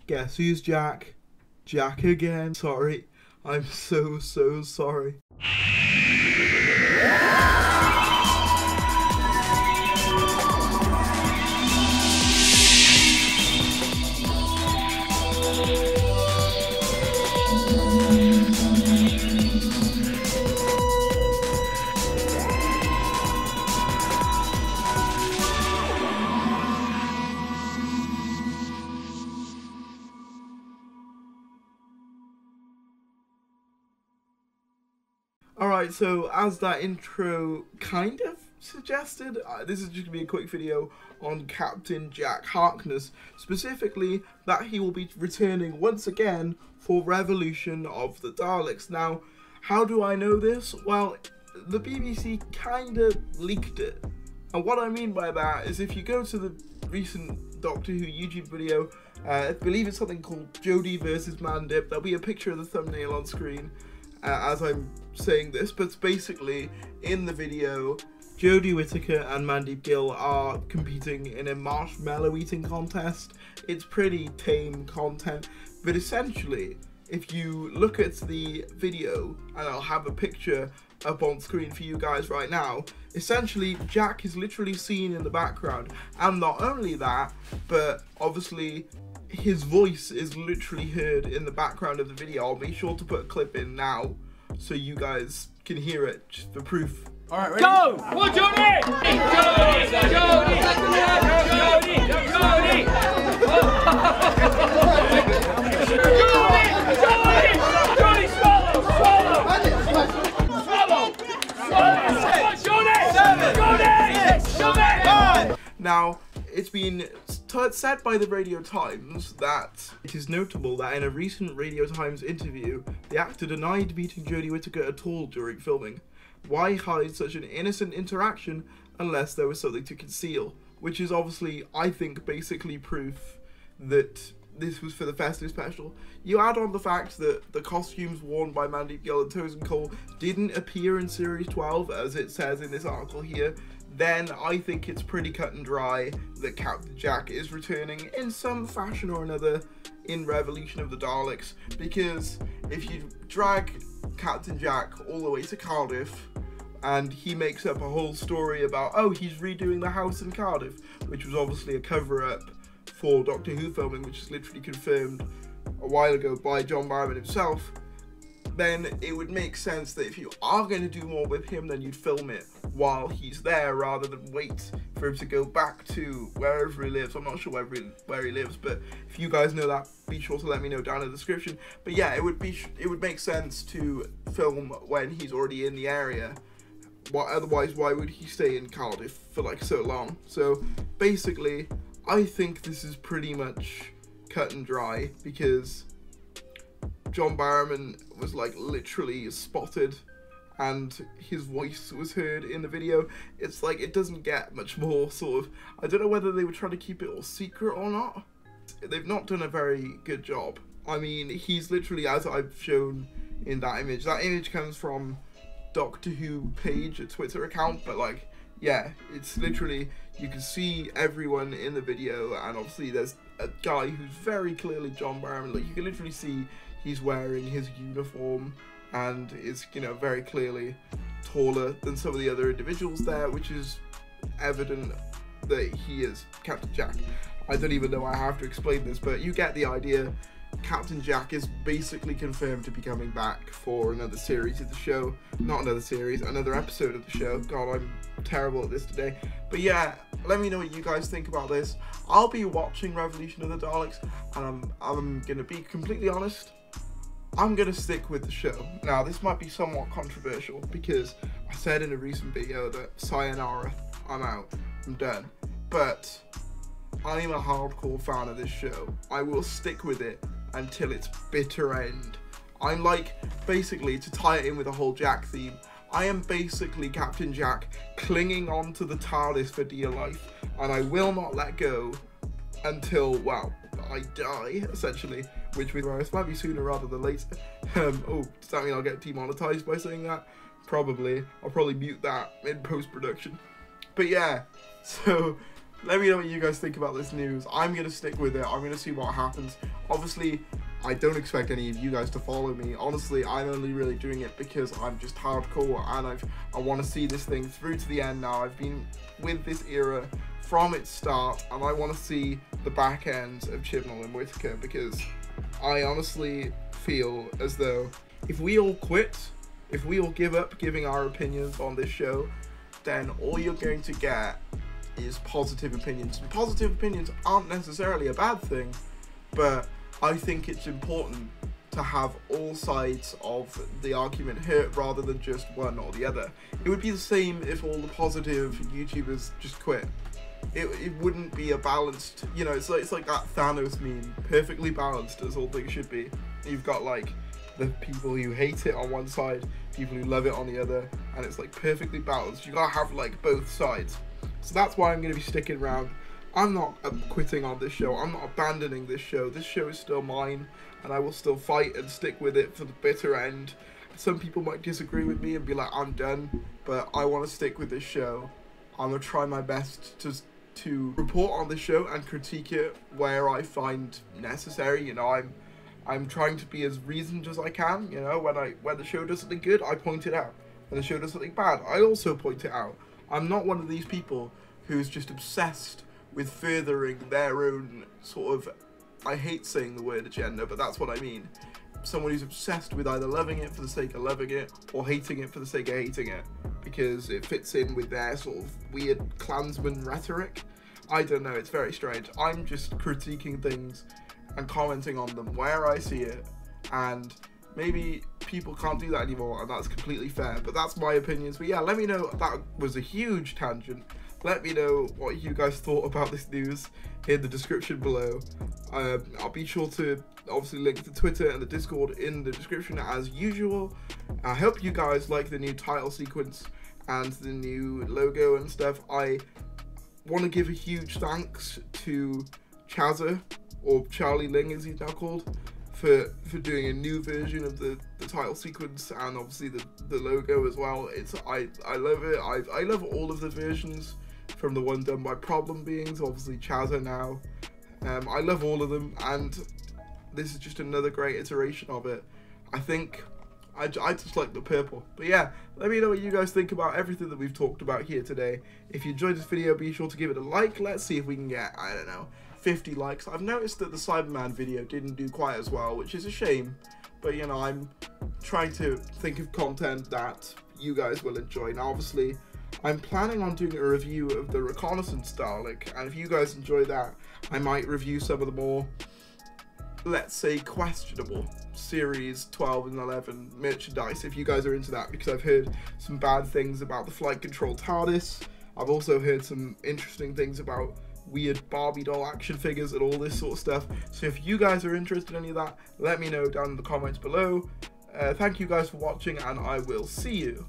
Guess who's Jack? Jack again. Sorry. I'm so sorry. Alright, so as that intro kind of suggested, this is just going to be a quick video on Captain Jack Harkness, specifically that he will be returning once again for Revolution of the Daleks. Now, how do I know this? Well, the BBC kind of leaked it. And what I mean by that is if you go to the recent Doctor Who YouTube video, I believe it's something called Jodie versus Mandip, there'll be a picture of the thumbnail on screen as I'm saying this, but basically in the video Jodie Whittaker and Mandip Gill are competing in a marshmallow eating contest. It's pretty tame content, but essentially if you look at the video, and I'll have a picture up on screen for you guys right now, essentially Jack is literally seen in the background, and not only that, but obviously his voice is literally heard in the background of the video. I'll be sure to put a clip in now so you guys can hear it, just for proof. Alright, ready? Go! Come on, Jodie! Jodie! Jodie! Jodie! Jodie! Jodie, swallow! Jodie! Now, it's been said by the Radio Times that it is notable that in a recent Radio Times interview, the actor denied meeting Jodie Whittaker at all during filming. Why hide such an innocent interaction unless there was something to conceal? Which is obviously, I think, basically proof that this was for the festive special. You add on the fact that the costumes worn by Mandip Gill and Tosin Cole didn't appear in Series 12, as it says in this article here, then I think it's pretty cut and dry that Captain Jack is returning in some fashion or another in Revolution of the Daleks, because if you drag Captain Jack all the way to Cardiff and he makes up a whole story about, oh, he's redoing the house in Cardiff, which was obviously a cover-up for Doctor Who filming, which is literally confirmed a while ago by John Barrowman himself, then it would make sense that if you are going to do more with him, then you'd film it while he's there rather than wait for him to go back to wherever he lives. I'm not sure where he lives, but if you guys know that, be sure to let me know down in the description. But yeah, it would make sense to film when he's already in the area. Otherwise, why would he stay in Cardiff for like so long? So basically, I think this is pretty much cut and dry, because John Barrowman was like literally spotted and his voice was heard in the video. It's like, it doesn't get much more sort of, I don't know whether they were trying to keep it all secret or not. They've not done a very good job. I mean, he's literally, as I've shown in that image comes from Doctor Who page, a Twitter account, but like, yeah, it's literally, you can see everyone in the video, and obviously there's a guy who's very clearly John Barrowman. Like, you can literally see he's wearing his uniform and is, you know, very clearly taller than some of the other individuals there, which is evident that he is Captain Jack. I don't even know I have to explain this, but you get the idea. Captain Jack is basically confirmed to be coming back for another series of the show. Not another series, another episode of the show. God, I'm terrible at this today. But yeah, let me know what you guys think about this. I'll be watching Revolution of the Daleks, and I'm gonna be completely honest, I'm gonna stick with the show. Now, this might be somewhat controversial, because I said in a recent video that sayonara, I'm out, I'm done. But I'm a hardcore fan of this show. I will stick with it until its bitter end. I'm like, basically, to tie it in with the whole Jack theme, I am basically Captain Jack clinging on to the TARDIS for dear life, and I will not let go until, well, I die, essentially, which might be sooner rather than later. Oh, does that mean I'll get demonetized by saying that? Probably. I'll probably mute that in post-production. But yeah, so let me know what you guys think about this news. I'm going to stick with it. I'm going to see what happens. Obviously, I don't expect any of you guys to follow me. Honestly, I'm only really doing it because I'm just hardcore and I want to see this thing through to the end now. I've been with this era from its start and I want to see the back end of Chibnall and Whittaker, because I honestly feel as though if we all quit, if we all give up giving our opinions on this show, then all you're going to get is positive opinions. And positive opinions aren't necessarily a bad thing, but I think it's important to have all sides of the argument heard rather than just one or the other. It would be the same if all the positive YouTubers just quit. It wouldn't be a balanced, you know, it's like that Thanos meme, perfectly balanced as all things should be. You've got like the people who hate it on one side, people who love it on the other, and it's like perfectly balanced. You gotta have like both sides. So that's why I'm gonna be sticking around. I'm not quitting on this show. I'm not abandoning this show. This show is still mine, and I will still fight and stick with it for the bitter end. Some people might disagree with me and be like, I'm done, but I want to stick with this show. I'm gonna try my best to report on the show and critique it where I find necessary. You know, I'm trying to be as reasoned as I can. You know, when the show does something good, I point it out. When the show does something bad, I also point it out. I'm not one of these people who's just obsessed with furthering their own sort of, I hate saying the word agenda, but that's what I mean. Someone who's obsessed with either loving it for the sake of loving it or hating it for the sake of hating it because it fits in with their sort of weird Klansman rhetoric. I don't know, it's very strange. I'm just critiquing things and commenting on them where I see it, and maybe people can't do that anymore, and that's completely fair, but that's my opinions. But yeah, let me know. That was a huge tangent. Let me know what you guys thought about this news in the description below. I'll be sure to obviously link the Twitter and the Discord in the description as usual. I hope you guys like the new title sequence and the new logo and stuff. I want to give a huge thanks to Chazza, or Charlie Ling as he's now called, for doing a new version of the title sequence and obviously the logo as well. I love it. I love all of the versions, from the one done by Problem Beings, obviously Chazza now. I love all of them, and this is just another great iteration of it. I think I just like the purple. But yeah, let me know what you guys think about everything that we've talked about here today. If you enjoyed this video, be sure to give it a like. Let's see if we can get, I don't know, 50 likes. I've noticed that the Cyberman video didn't do quite as well, which is a shame. But you know, I'm trying to think of content that you guys will enjoy. Now obviously, I'm planning on doing a review of the Reconnaissance Dalek, and if you guys enjoy that, I might review some of the more, let's say, questionable series 12 and 11 merchandise, if you guys are into that, because I've heard some bad things about the flight control TARDIS. I've also heard some interesting things about weird Barbie doll action figures and all this sort of stuff. So if you guys are interested in any of that, let me know down in the comments below. Thank you guys for watching, and I will see you